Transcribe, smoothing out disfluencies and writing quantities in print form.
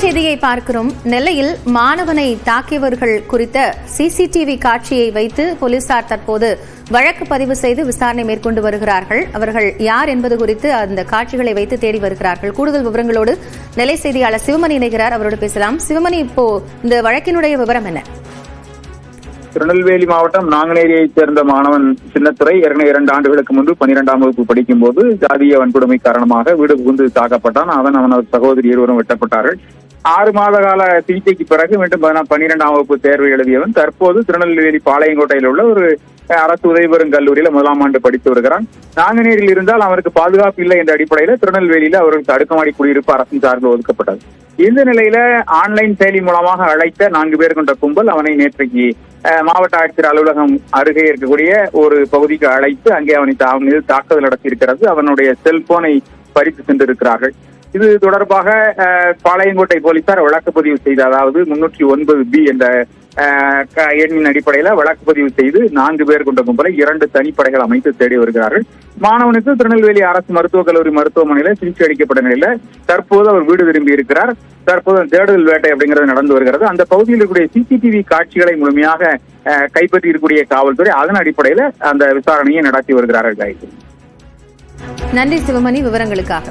செய்தியை பார்க்கிறோம். நெல்லையில் மாணவனை தாக்கியவர்கள் குறித்த சிசிடிவி காட்சியை வைத்து போலீசார் தற்போது வழக்கு பதிவு செய்து விசாரணை மேற்கொண்டு வருகிறார்கள். அவர்கள் யார் என்பது குறித்து அந்த காட்சிகளை வைத்து தேடி வருகிறார்கள். கூடுதல் விவரங்களோடு நெல்லை செய்தியாளர் சிவமணி இணைகிறார். அவரோடு பேசலாம். சிவமணி, இப்போ இந்த வழக்கினுடைய விவரம் என்ன? திருநெல்வேலி மாவட்டம் நாங்குநேரியைச் சேர்ந்த மாணவன் சின்னத்துரை 2 ஆண்டுகளுக்கு முன்பு 12ஆம் வகுப்பு படிக்கும் போது ஜாதிய வன்கொடுமை காரணமாக வீடு புகுந்து தாக்கப்பட்டான். அவனது சகோதரி இருவரும் வெட்டப்பட்டார்கள். 6 மாத கால சிகிச்சைக்கு பிறகு மீண்டும் 12ஆம் வகுப்பு தேர்வு எழுதியவன் தற்போது திருநெல்வேலி பாளையங்கோட்டையில் உள்ள ஒரு அரசு உதவி பெறும் கல்லூரியில 1ஆம் ஆண்டு படித்து வருகிறான். நாங்குநேரியில் இருந்தால் அவருக்கு பாதுகாப்பு இல்லை என்ற அடிப்படையில திருநெல்வேலியில அவர்களுக்கு அடுக்குமாடி குடியிருப்பு அரசின் சார்பில் ஒதுக்கப்பட்டது. இந்த நிலையில ஆன்லைன் செயலி மூலமாக அழைத்த 4 பேர் கொண்ட கும்பல் அவனை நேற்றைக்கு மாவட்ட ஆட்சியர் அலுவலகம் அருகே இருக்கக்கூடிய ஒரு பகுதிக்கு அழைத்து அங்கே அவன் மீது தாக்குதல் நடத்தியிருக்கிறது. அவனுடைய செல்போனை பறித்து சென்றிருக்கிறார்கள். இது தொடர்பாக பாளையங்கோட்டை போலீசார் வழக்கு பதிவு செய்து, அதாவது 309B என்ற எண்ணின் அடிப்படையில வழக்கு பதிவு செய்து 4 பேர் கொண்ட கும்பலை 2 தனிப்படைகள் அமைத்து தேடி வருகிறார்கள். மாணவனுக்கு திருநெல்வேலி அரசு மருத்துவக் கல்லூரி மருத்துவமனையில சிகிச்சை அளிக்கப்பட்ட நிலையில தற்போது அவர் வீடு திரும்பி இருக்கிறார். தற்போது தேடுதல் வேட்டை அப்படிங்கிறது நடந்து வருகிறது. அந்த பகுதியில் இருக்கக்கூடிய சிசிடிவி காட்சிகளை முழுமையாக கைப்பற்றி இருக்கக்கூடிய காவல்துறை அதன் அடிப்படையில அந்த விசாரணையை நடத்தி வருகிறார்கள். நன்றி சிவமணி, விவரங்களுக்காக.